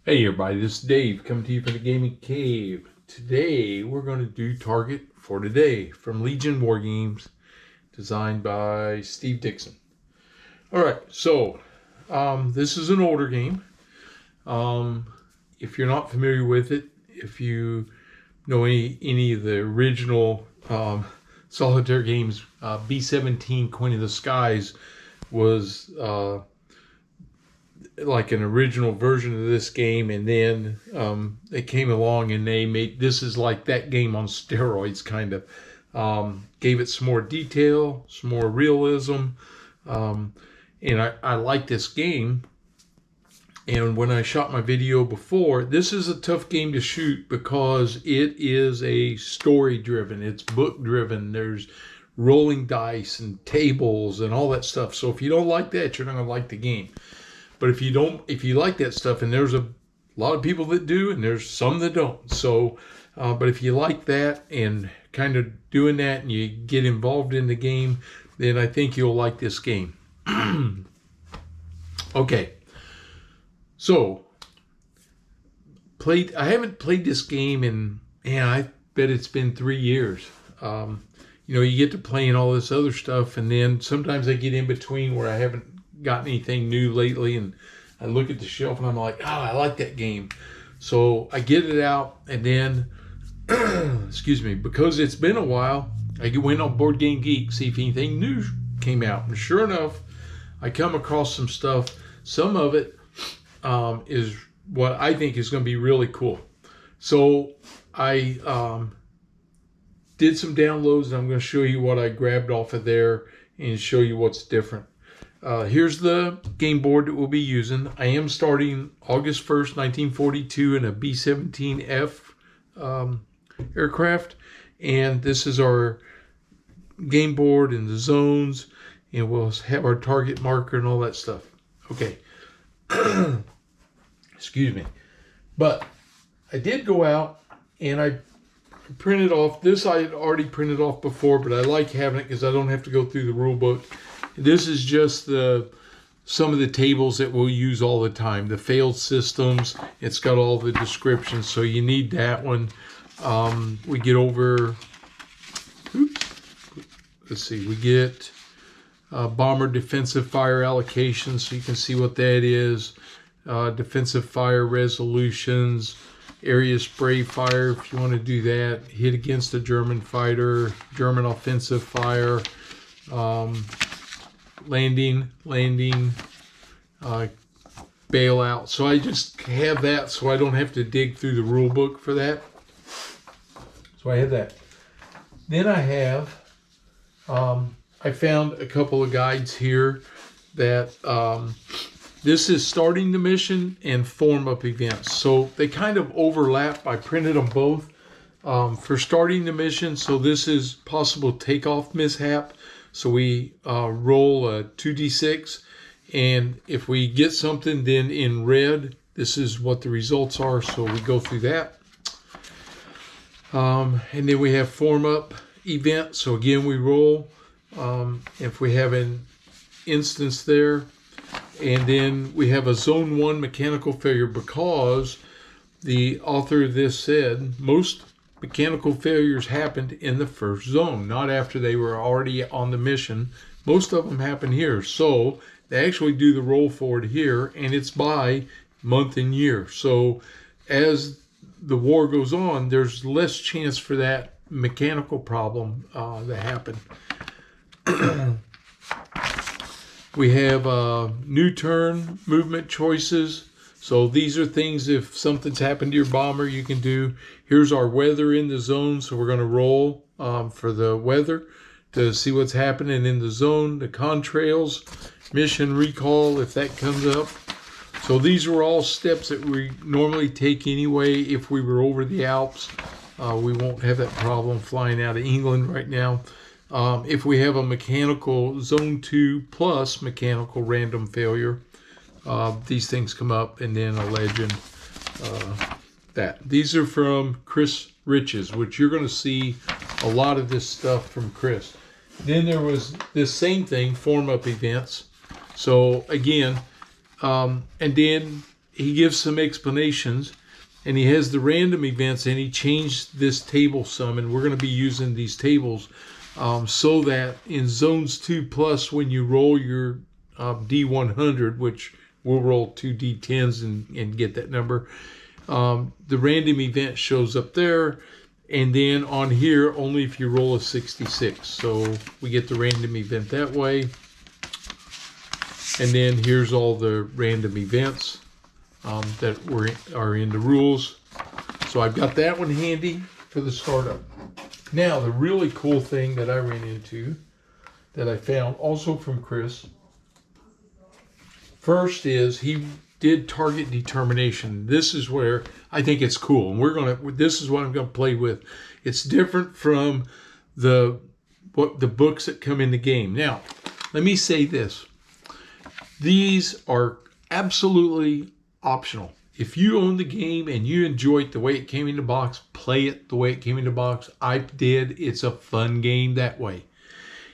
Hey everybody, this is Dave coming to you from the Gaming Cave. Today we're going to do Target for Today from Legion Wargames, designed by Steve Dixon. Alright, so this is an older game. If you're not familiar with it, if you know any of the original solitaire games, B-17 Queen of the Skies was like an original version of this game, and then they came along and they made this is like that game on steroids, kind of. Gave it some more detail, some more realism, and I like this game. And when I shot my video before, this is a tough game to shoot because it is a story driven, it's book driven. There's rolling dice and tables and all that stuff. So if you don't like that, you're not going to like the game. But if you like that stuff, and there's a lot of people that do, and there's some that don't. So, but if you like that and kind of doing that, and you get involved in the game, then I think you'll like this game. Okay, so I haven't played this game in, man, I bet it's been 3 years. You get to playing all this other stuff, and then sometimes I get in between where I haven't gotten anything new lately, and I look at the shelf and I'm like, I like that game. So I get it out, and then excuse me, because it's been a while, I went on Board Game Geek, see if anything new came out, and sure enough, I come across some stuff. Some of it is what I think is going to be really cool. So I did some downloads, and I'm going to show you what I grabbed off of there and show you what's different. Here's the game board that we'll be using. I am starting August 1st, 1942 in a B-17F aircraft. And this is our game board and the zones. And we'll have our target marker and all that stuff. Okay. Excuse me. But I did go out and I printed off. This I had already printed off before, but I like having it because I don't have to go through the rule book. This is just some of the tables that we'll use all the time. The failed systems. It's got all the descriptions, so you need that one. We get over. Let's see. We get bomber defensive fire allocation, so you can see what that is. Defensive fire resolutions. Area spray fire, if you want to do that. Hit against a German fighter. German offensive fire. Landing, bailout. So I just have that so I don't have to dig through the rule book for that. So I have that. Then I have, I found a couple of guides here that, this is starting the mission and form up events. So they kind of overlap. I printed them both for starting the mission. So this is possible takeoff mishap. So we roll a 2d6, and if we get something, then in red, this is what the results are. So we go through that. And then we have form up event. So again, we roll. If we have an instance there, and then we have a zone 1 mechanical failure, because the author of this said most mechanical failures happened in the first zone, not after they were already on the mission. Most of them happen here. So they actually do the roll forward here, and it's by month and year. So as the war goes on, there's less chance for that mechanical problem to happen. We have new turn movement choices. So these are things, if something's happened to your bomber, you can do. Here's our weather in the zone. So we're going to roll for the weather to see what's happening in the zone. The contrails, mission recall, if that comes up. So these are all steps that we normally take anyway. If we were over the Alps, we won't have that problem flying out of England right now. If we have a mechanical zone 2 plus mechanical random failure, these things come up, and then a legend. These are from Chris Riches, which you're going to see a lot of this stuff from Chris. Then there was this same thing, form up events. So again, and then he gives some explanations, and he has the random events, and he changed this table some, and we're going to be using these tables so that in zones 2+, when you roll your D100, which we'll roll 2 D10s and get that number, the random event shows up there, and then on here only if you roll a 66. So we get the random event that way. And then here's all the random events that are in the rules. So I've got that one handy for the startup. Now, the really cool thing that I ran into, that I found also from Chris, first is he did target determination. This is where I think it's cool, and this is what I'm going to play with. It's different from the books that come in the game. Now, let me say this. These are absolutely optional. If you own the game and you enjoy it the way it came in the box, play it the way it came in the box. I did. It's a fun game that way.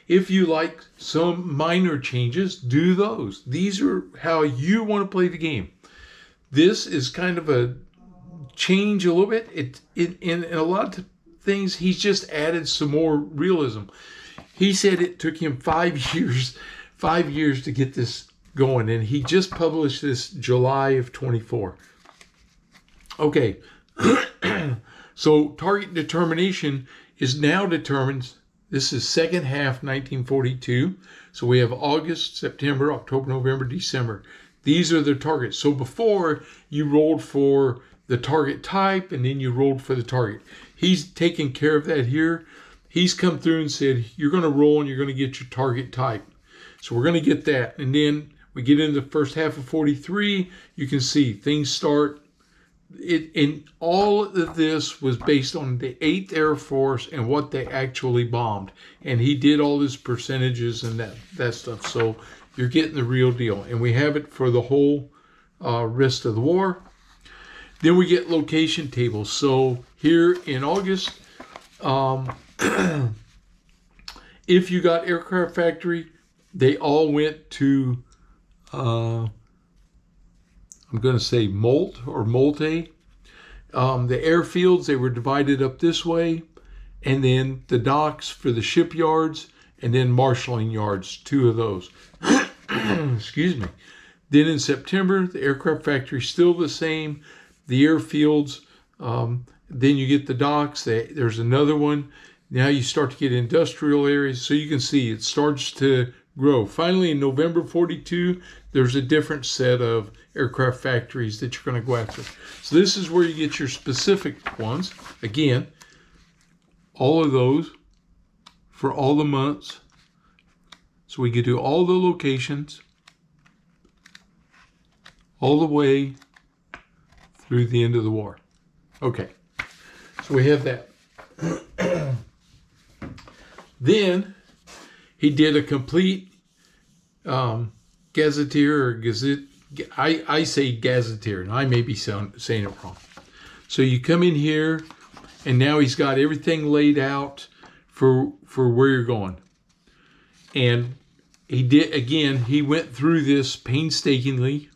If you like some minor changes, do those. These are how you want to play the game. This is kind of a change a little bit. In a lot of things, he's just added some more realism. He said it took him 5 years to get this going, and he just published this July of 24. Okay, so target determination is now determined. This is second half 1942. So we have August, September, October, November, December. These are the targets. So before, you rolled for the target type and then you rolled for the target. He's taken care of that here. He's come through and said, you're going to roll and you're going to get your target type. So we're going to get that. And then we get into the first half of 43. You can see things start. And all of this was based on the 8th Air Force and what they actually bombed. And he did all his percentages and that stuff. So you're getting the real deal. And we have it for the whole rest of the war. Then we get location tables. So here in August, if you got aircraft factory, they all went to I'm going to say Molt or Molte. The airfields, they were divided up this way, and then the docks for the shipyards, and then marshalling yards, 2 of those. Excuse me. Then in September, the aircraft factory still the same. The airfields, then you get the docks. There's another one. Now you start to get industrial areas. So you can see it starts to grow. Finally, in November 42, there's a different set of aircraft factories that you're going to go after. So this is where you get your specific ones. Again, all of those for all the months. So we could do all the locations all the way through the end of the war. Okay, so we have that. Then he did a complete Gazetteer or Gazette. I say Gazetteer, and I may be saying it wrong. So you come in here, and now he's got everything laid out for where you're going. And he did, again, he went through this painstakingly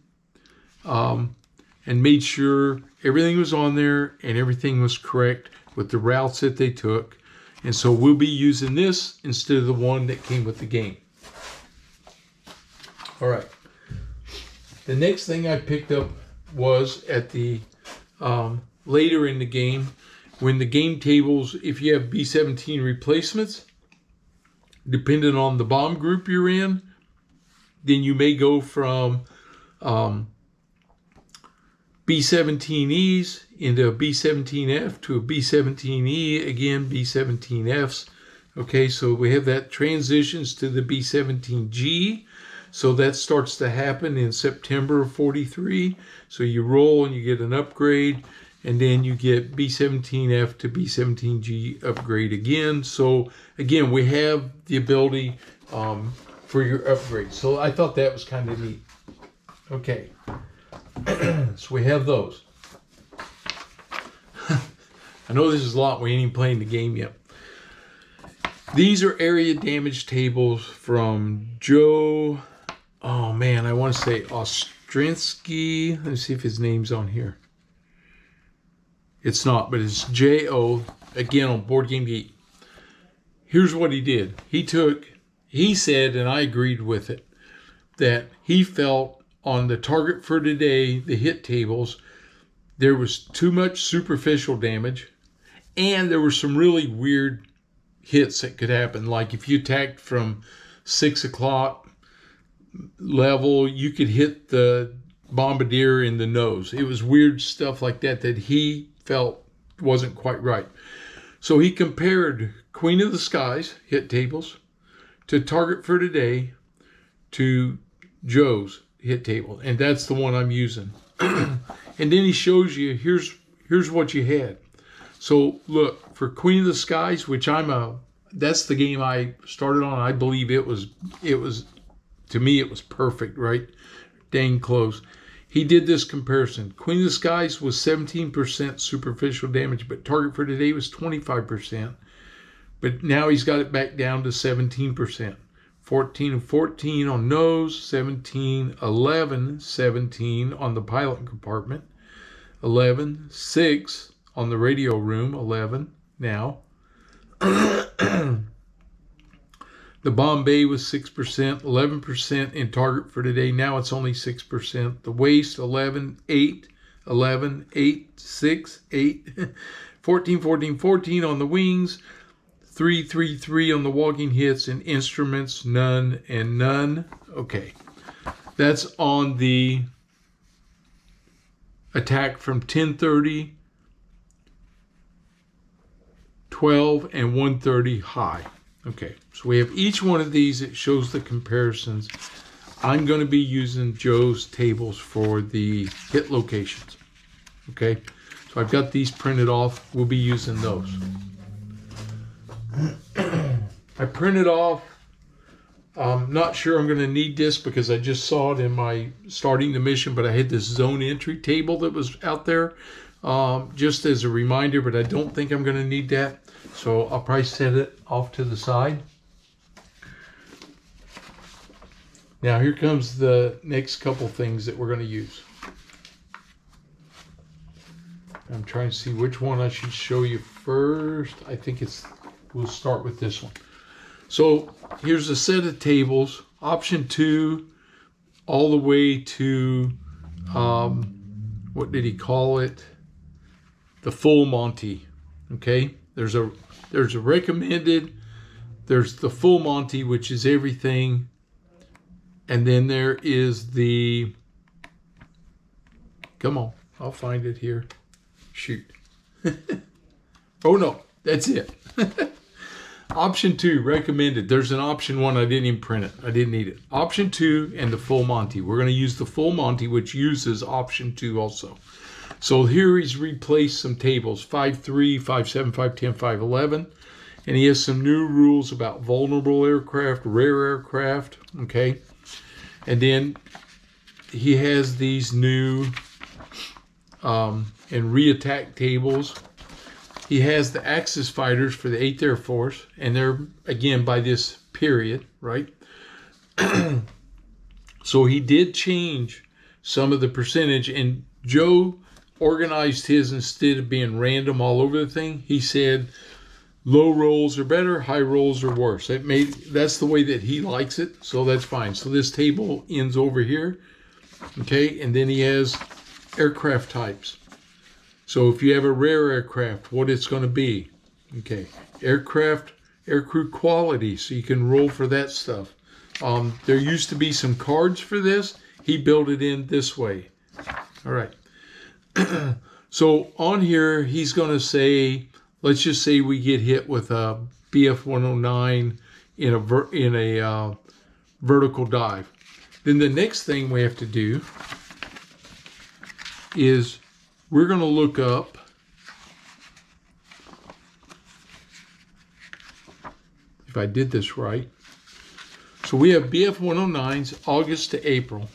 and made sure everything was on there and everything was correct with the routes that they took. And so we'll be using this instead of the one that came with the game. All right. The next thing I picked up was at the later in the game, when the game tables, if you have B-17 replacements, depending on the bomb group you're in, then you may go from B-17Es into a B-17F to a B-17E, again, B-17Fs. Okay, so we have that transitions to the B-17G. So that starts to happen in September of 43. So you roll and you get an upgrade, and then you get B-17F to B-17G upgrade again. So again, we have the ability for your upgrade. So I thought that was kind of neat. Okay, so we have those. I know this is a lot. We ain't even playing the game yet. These are area damage tables from Joe. Oh man, I want to say Strinsky. Let me see if his name's on here. It's not, but it's J-O, again on Board Game Geek. Here's what he did. He said, and I agreed with it, that he felt on the target for today, the hit tables, there was too much superficial damage, and there were some really weird hits that could happen. Like if you attacked from 6 o'clock level, you could hit the bombardier in the nose. It was weird stuff like that that he felt wasn't quite right. So he compared Queen of the Skies hit tables to target for today to Joe's hit table, and that's the one I'm using. And then he shows you here's what you had. So look, for Queen of the Skies, which that's the game I started on. I believe it was to me it was perfect, right? Dang close. He did this comparison. Queen of the Skies was 17% superficial damage, but target for today was 25%. But now he's got it back down to 17%. 14 and 14 on nose, 17, 11, 17 on the pilot compartment, 11, 6 on the radio room, 11 now. The Bombay was 6%, 11% in target for today. Now it's only 6%. The waist, 11, 8, 11, 8, 6, 8, 14, 14, 14 on the wings, 3, 3, 3 on the walking hits, and instruments, none and none. Okay, that's on the attack from 10:30, 12, and 1:30 high. Okay, so we have each one of these. It shows the comparisons. I'm going to be using Joe's tables for the hit locations. Okay, so I've got these printed off. We'll be using those. I printed off. I'm not sure I'm going to need this because I just saw it in my starting the mission, but I had this zone entry table that was out there just as a reminder, but I don't think I'm going to need that. So I'll probably set it off to the side. Now here comes the next couple things that we're going to use. I'm trying to see which one I should show you first. I think we'll start with this one. So here's a set of tables, option 2, all the way to, what did he call it? The full Monty, okay? There's a recommended, there's the full Monty, which is everything, and then there is the, come on, I'll find it here. Shoot. Oh no, that's it. Option 2, recommended. There's an option 1, I didn't even print it. I didn't need it. Option 2 and the full Monty. We're going to use the full Monty, which uses option 2 also. So here he's replaced some tables, 5.3, 5.7, 5.10, 5.11. And he has some new rules about vulnerable aircraft, rare aircraft, okay? And then he has these new and re-attack tables. He has the Axis fighters for the 8th Air Force, and they're, again, by this period, right? So he did change some of the percentage, and Joe organized his instead of being random all over the thing. He said low rolls are better, high rolls are worse. That's the way that he likes it, so that's fine. So this table ends over here, okay? And then he has aircraft types. So if you have a rare aircraft, what it's going to be, okay? Aircrew quality, so you can roll for that stuff. There used to be some cards for this. He built it in this way. All right. So on here, he's going to say, let's just say we get hit with a BF-109 in a vertical dive. Then the next thing we have to do is we're going to look up if I did this right. So we have BF-109s August to April.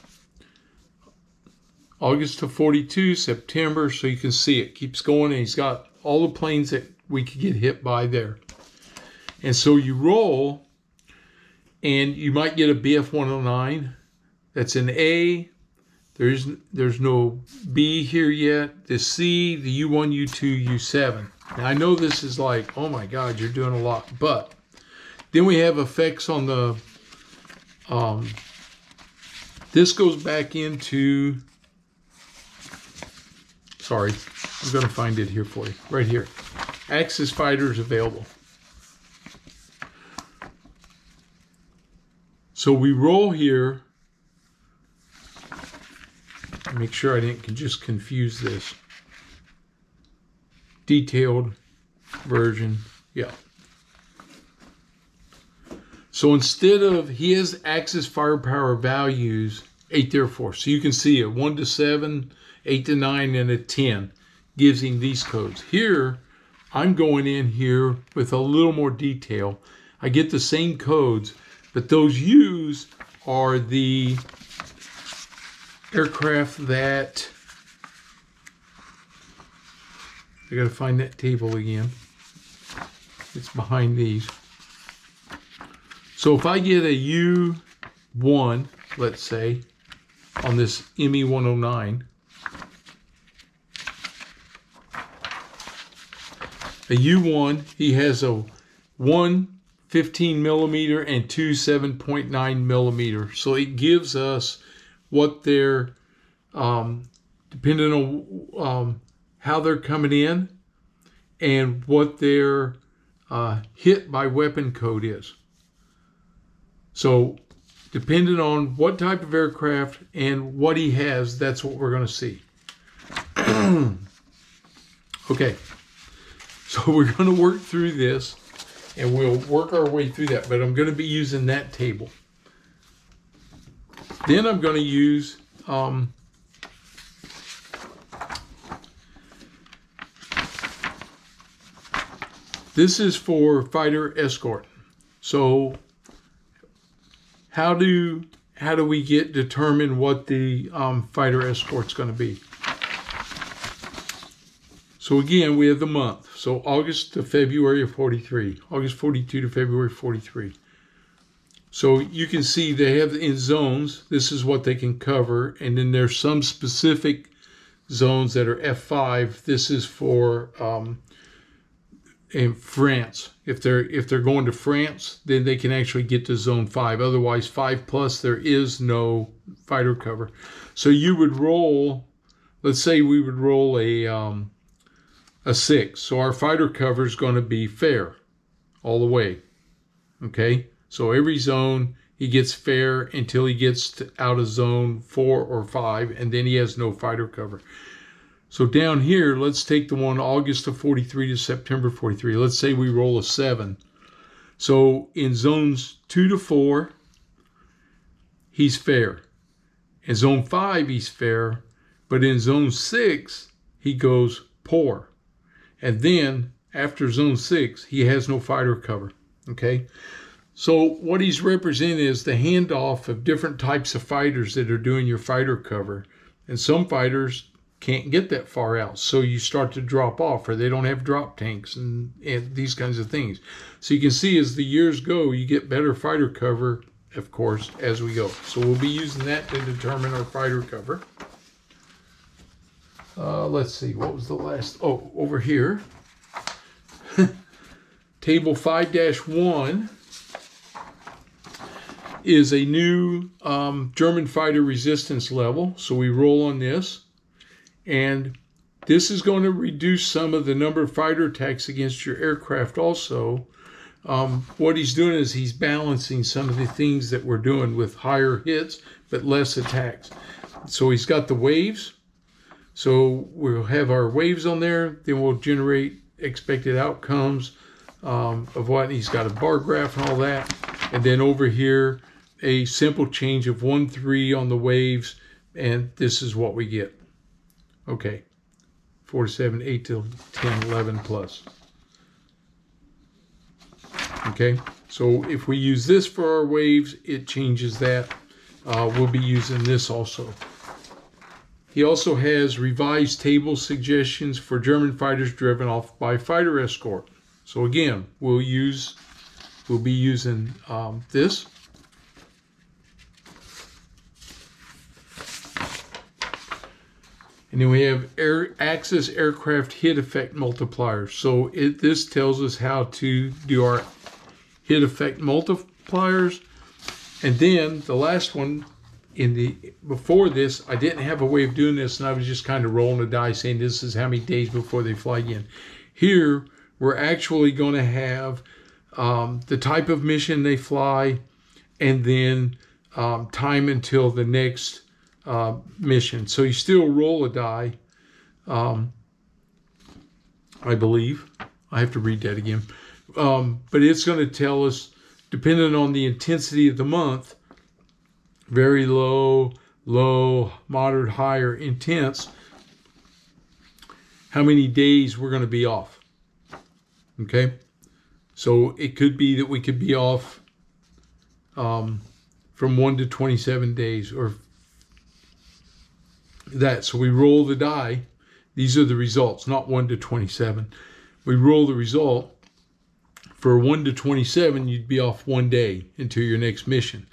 August to 42, September, so you can see it keeps going, and he's got all the planes that we could get hit by there. And so you roll, and you might get a BF-109 that's an A, There's no B here yet. The C, the U1, U2, U7. Now I know this is like, oh my God, you're doing a lot. But then we have effects on the, this goes back into, sorry, I'm going to find it here for you, right here. Axis fighters available. So we roll here. Make sure I didn't just confuse this. Detailed version, yeah. So instead of, he has Axis firepower values 8 therefore. So you can see a 1 to 7, 8 to 9, and a 10 gives him these codes. Here, I'm going in here with a little more detail. I get the same codes, but those U's are the aircraft that, I gotta find that table again. It's behind these. So if I get a U1, let's say, on this ME-109, a U1, he has a 1 15 millimeter and 2 7.9 millimeter. So it gives us what they're, depending on how they're coming in and what their hit by weapon code is. So depending on what type of aircraft and what he has, that's what we're going to see. Okay, so we're going to work through this and we'll work our way through that, but I'm going to be using that table. Then I'm going to use this is for fighter escort. So how do we determine what the fighter escort's going to be? So again, we have the month. So August to February of 43, August 42 to February 43. So you can see they have in zones, this is what they can cover. And then there's some specific zones that are F5. This is for in France. If they're going to France, then they can actually get to zone 5. Otherwise, 5+, there is no fighter cover. So you would roll, let's say we would roll a 6. So our fighter cover is going to be fair all the way. Okay? So every zone, he gets fair until he gets out of zone 4 or 5, and then he has no fighter cover. So down here, let's take the one August of 43 to September 43. Let's say we roll a 7. So in zones 2 to 4, he's fair. In zone 5, he's fair. But in zone 6, he goes poor. And then after zone 6, he has no fighter cover. Okay? So what he's representing is the handoff of different types of fighters that are doing your fighter cover. And some fighters can't get that far out. So you start to drop off, or they don't have drop tanks and these kinds of things. So you can see as the years go, you get better fighter cover, of course, as we go. So we'll be using that to determine our fighter cover. Let's see, what was the last? Oh, over here. Table 5-1 is a new German fighter resistance level. So we roll on this. And this is going to reduce some of the number of fighter attacks against your aircraft also. What he's doing is he's balancing some of the things that we're doing with higher hits but less attacks. So he's got the waves. So we'll have our waves on there. Then we'll generate expected outcomes of what. He's got a bar graph and all that. And then over here, a simple change of 1, 3 on the waves. And this is what we get. Okay, 4 to 7, 8 to 10, 11 plus. Okay, so if we use this for our waves, it changes that. We'll be using this also. He also has revised table suggestions for German fighters driven off by fighter escort. So again, we'll be using this. And then we have Axis Aircraft Hit Effect Multipliers. So this tells us how to do our hit effect multipliers. And then the last one, before this, I didn't have a way of doing this, and I was just kind of rolling a die saying this is how many days before they fly again. Here, we're actually going to have the type of mission they fly, and then time until the next mission. So you still roll a die, I believe. I have to read that again. But it's going to tell us, depending on the intensity of the month, very low, low, moderate, higher, intense, how many days we're going to be off. Okay? So it could be that we could be off from 1 to 27 days or that. So we roll the die. These are the results, not 1 to 27. We roll the result. For 1 to 27, you'd be off 1 day until your next mission.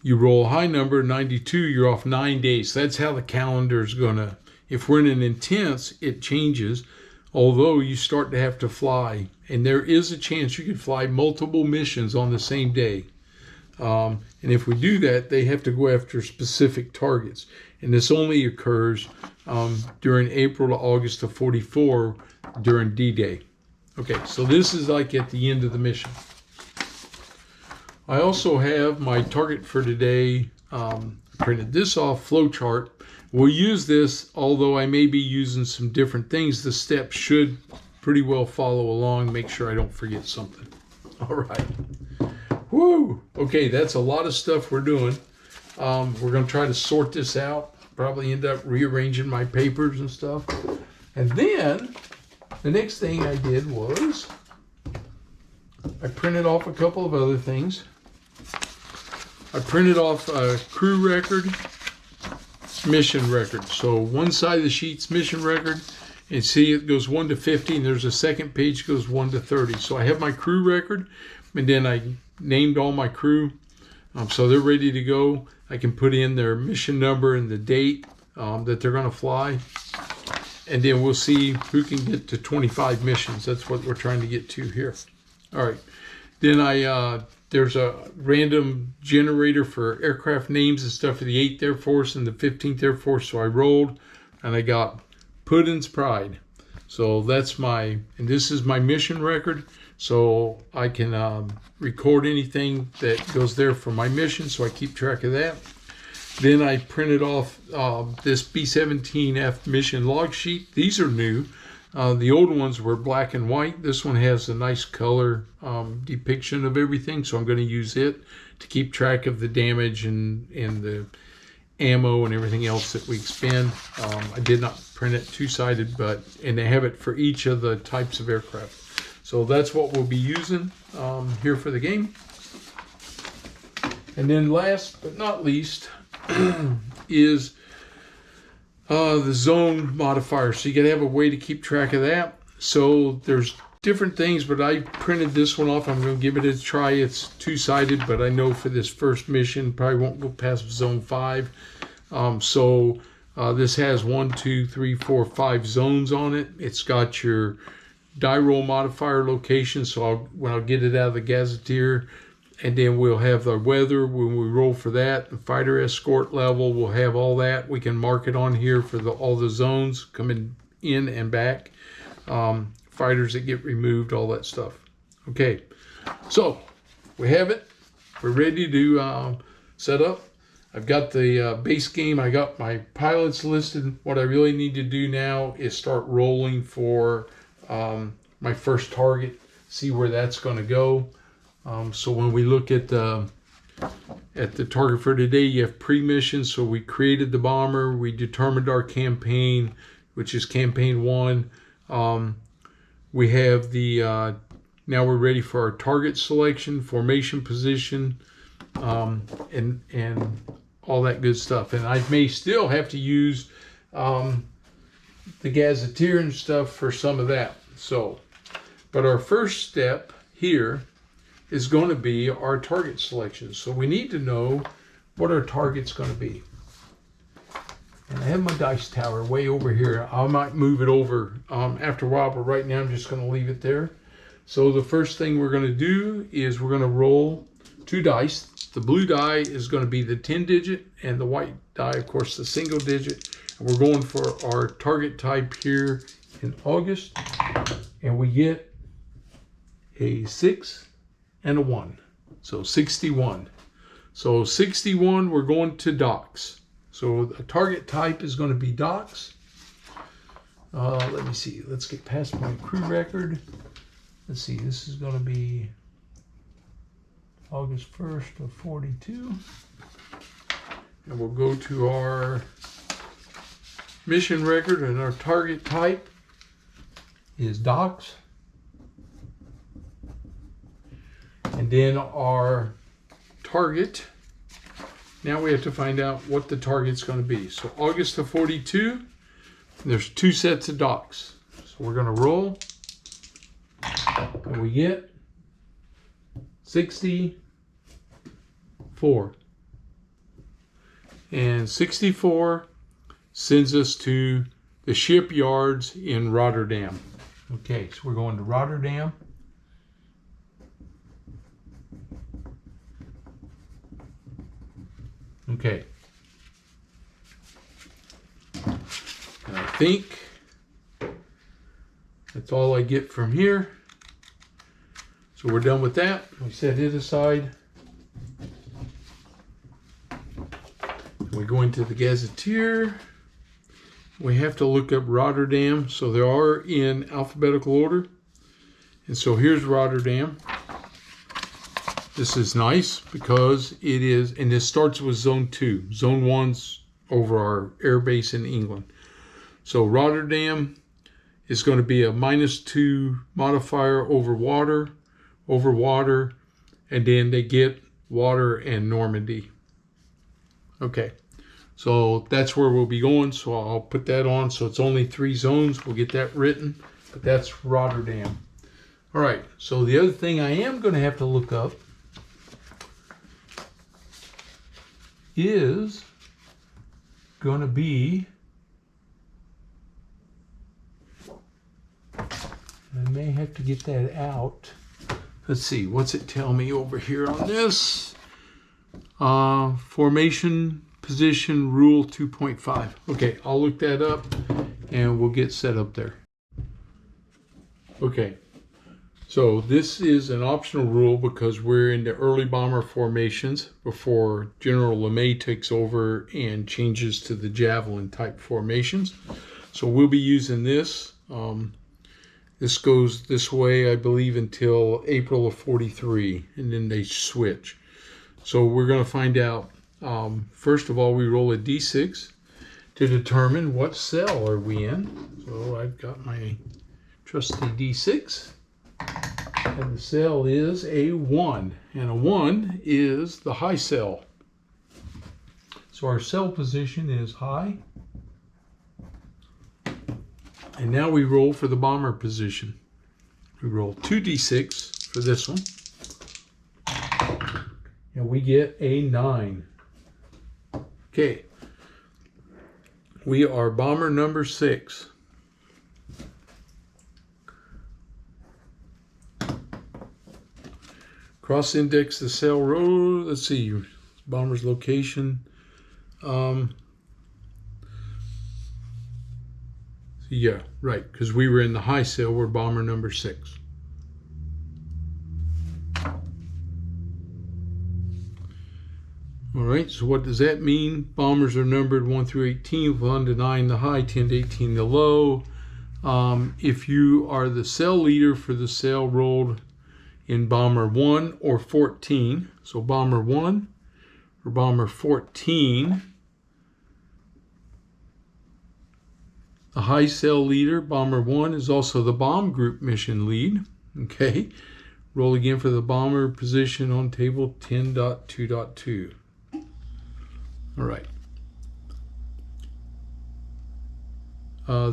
You roll a high number, 92, you're off 9 days. That's how the calendar is going to, if we're in an intense, it changes, although you start to have to fly. And there is a chance you could fly multiple missions on the same day. And if we do that, they have to go after specific targets. And this only occurs during April to August of 44 during D-Day. Okay, so this is like at the end of the mission. I also have my target for today. Printed this off, flowchart. We'll use this, although I may be using some different things. The steps should pretty well follow along. Make sure I don't forget something. All right. Woo! Okay, that's a lot of stuff we're doing. We're going to try to sort this out. Probably end up rearranging my papers and stuff. And then the next thing I did was I printed off a couple of other things. I printed off a crew record, mission record. So one side of the sheet's mission record, and see it goes 1 to 50, and there's a second page that goes 1 to 30. So I have my crew record, and then I named all my crew. So they're ready to go. I can put in their mission number and the date that they're going to fly. And then we'll see who can get to 25 missions. That's what we're trying to get to here. All right. Then there's a random generator for aircraft names and stuff for the 8th Air Force and the 15th Air Force. So I rolled and I got Puddin's Pride. So that's and this is my mission record. So I can record anything that goes there for my mission. So I keep track of that. Then I printed off this B-17F mission log sheet. These are new. The old ones were black and white. This one has a nice color depiction of everything, so I'm going to use it to keep track of the damage and the ammo and everything else that we expend. I did not print it two-sided, and they have it for each of the types of aircraft. So that's what we'll be using here for the game. And then last but not least is the zone modifier. So you got to have a way to keep track of that. So there's different things, but I printed this one off. I'm going to give it a try. It's two-sided, but I know for this first mission, probably won't go past zone 5. This has 1, 2, 3, 4, 5 zones on it. It's got your die roll modifier location. So when I'll get it out of the Gazetteer, and then we'll have the weather when we roll for that. The fighter escort level, we'll have all that. We can mark it on here for all the zones coming in and back. Fighters that get removed, all that stuff. Okay, so we have it. We're ready to set up. I've got the base game. I got my pilots listed. What I really need to do now is start rolling for my first target, see where that's going to go. So when we look at the target for today, you have pre-mission. So we created the bomber. We determined our campaign, which is campaign 1. We have now we're ready for our target selection, formation position, and all that good stuff. And I may still have to use the Gazetteer and stuff for some of that. But our first step here is going to be our target selection. So we need to know what our target's going to be. And I have my dice tower way over here. I might move it over after a while, but right now I'm just going to leave it there. So the first thing we're going to do is we're going to roll 2 dice. The blue die is going to be the 10 digit, and the white die, of course, the single digit. And we're going for our target type here in August, and we get a 6 and a 1. So 61. So 61, we're going to docks. So the target type is going to be docks. Let me see. Let's get past my crew record. Let's see. This is going to be August 1st of 42. And we'll go to our mission record, and our target type is docks. And then our target, now we have to find out what the target's going to be. So August of 42, there's 2 sets of docks. So we're going to roll, and we get 64. And 64 sends us to the shipyards in Rotterdam. Okay, so we're going to Rotterdam. Okay. And I think that's all I get from here. So we're done with that. We set it aside. We go into the Gazetteer. We have to look up Rotterdam. So they are in alphabetical order. And so here's Rotterdam. This is nice because it is, and this starts with Zone 2. Zone 1's over our air base in England. So Rotterdam is going to be a -2 modifier over water, and then they get water and Normandy. Okay, so that's where we'll be going. So I'll put that on. So it's only 3 zones. We'll get that written, but that's Rotterdam. All right, so the other thing I am going to have to look up is going to be, I may have to get that out. Let's see, what's it tell me over here on this? Formation position rule 2.5. Okay, I'll look that up and we'll get set up there. Okay, so this is an optional rule because we're in the early bomber formations before General LeMay takes over and changes to the Javelin type formations. So we'll be using this. This goes this way, I believe, until April of 43, and then they switch. So we're going to find out, first of all, we roll a d6 to determine what cell are we in. So I've got my trusty d6, and the cell is a 1, and a 1 is the high cell. So our cell position is high. And now we roll for the bomber position. We roll 2d6 for this one. And we get a 9. Okay. We are bomber number 6. Cross-index the cell row. Let's see. Bomber's location. Yeah, right, because we were in the high cell. We're bomber number 6. All right, so what does that mean? Bombers are numbered 1 through 18, 1 to 9 the high, 10 to 18 the low. If you are the cell leader for the cell rolled in bomber 1 or 14, so bomber 1 or bomber 14, the high cell leader, bomber 1, is also the bomb group mission lead. Okay, roll again for the bomber position on table 10.2.2. All right.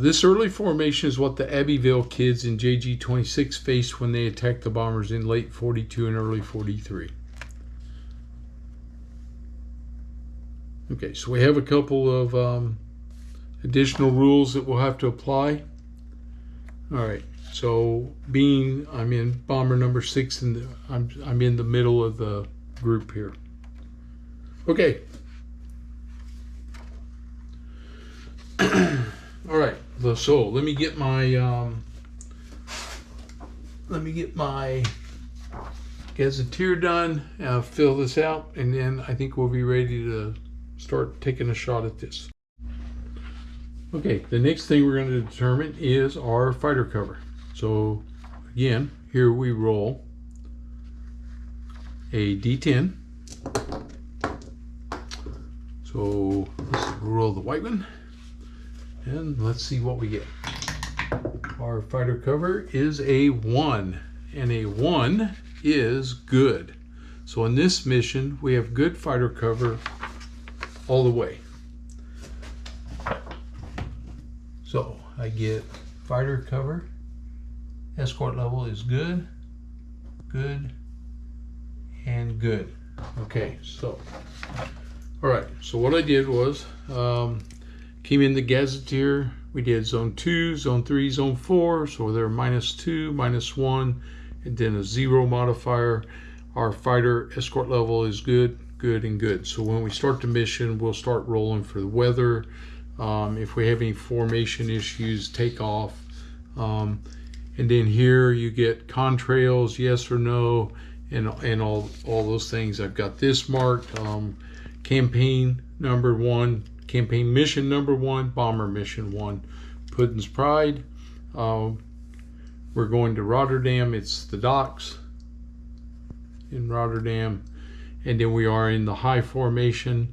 This early formation is what the Abbeville kids in JG-26 faced when they attacked the bombers in late 42 and early 43. Okay, so we have a couple of additional rules that we'll have to apply. All right, so being I'm in bomber number 6 and I'm in the middle of the group here. Okay. All right, so let me get my Gazetteer done, fill this out, and then I think we'll be ready to start taking a shot at this. Okay, the next thing we're going to determine is our fighter cover. So again, here we roll a D10. So let's roll the white one, and let's see what we get. Our fighter cover is a 1, and a 1 is good. So in this mission, we have good fighter cover all the way. So I get fighter cover, escort level is good, good, and good. Okay, so all right, so what I did was came in the Gazetteer. We did zone 2, zone 3, zone 4, so they're -2, -1, and then a 0 modifier. Our fighter escort level is good, good, and good. So when we start the mission, we'll start rolling for the weather. If we have any formation issues, take off. And then here you get contrails, yes or no, and all those things. I've got this marked, campaign number 1, campaign mission number 1, bomber mission 1, Puddin's Pride. We're going to Rotterdam. It's the docks in Rotterdam, and then we are in the high formation,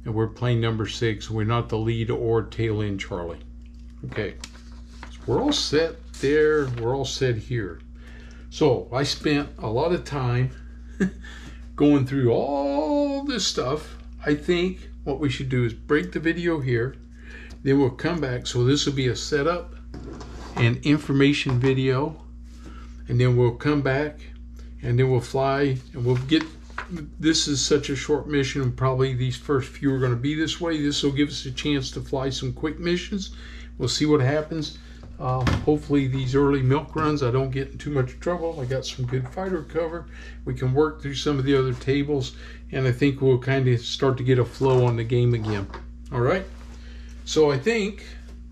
and we're plane number 6. We're not the lead or tail end Charlie. Okay, so we're all set there. We're all set here. So I spent a lot of time going through all this stuff. I think what we should do is break the video here, then we'll come back. So this will be a setup and information video, and then we'll come back, and then we'll fly, and we'll get, this is such a short mission, probably these first few are going to be this way. This will give us a chance to fly some quick missions. We'll see what happens. Hopefully these early milk runs I don't get in too much trouble. I got some good fighter cover. We can work through some of the other tables, and I think we'll kind of start to get a flow on the game again. All right, so I think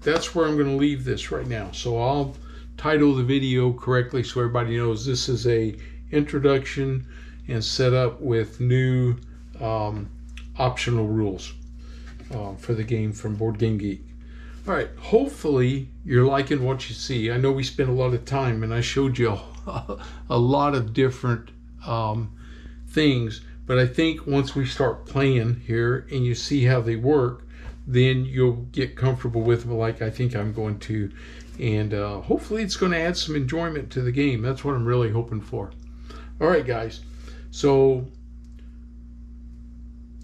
that's where I'm going to leave this right now. So I'll title the video correctly so everybody knows this is a introduction and setup with new optional rules for the game from Board Game Geek. All right, hopefully you're liking what you see. I know we spent a lot of time, and I showed you a lot of different things, but I think once we start playing here and you see how they work, then you'll get comfortable with them like I think I'm going to, and hopefully it's going to add some enjoyment to the game. That's what I'm really hoping for. All right, guys, so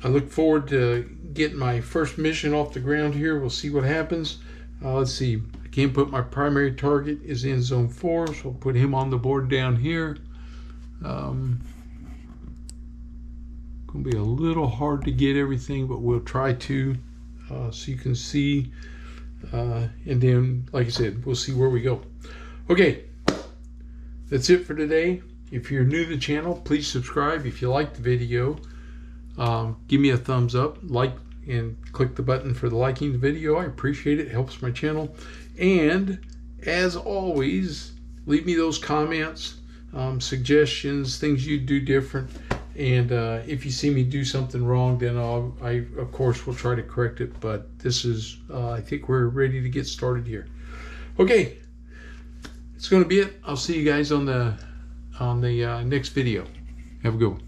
I look forward to getting my first mission off the ground here. We'll see what happens. Let's see. I can't put my primary target is in zone 4, so I'll put him on the board down here. Going to be a little hard to get everything, but we'll try to, so you can see. And then, like I said, we'll see where we go. Okay, that's it for today. If you're new to the channel, please subscribe. If you like the video, give me a thumbs up, like, and click the button for the liking the video. I appreciate it. It helps my channel. And as always, leave me those comments, suggestions, things you do different. And if you see me do something wrong, then I of course will try to correct it. But this is, I think we're ready to get started here. Okay, it's going to be it. I'll see you guys on the next video. Have a good one.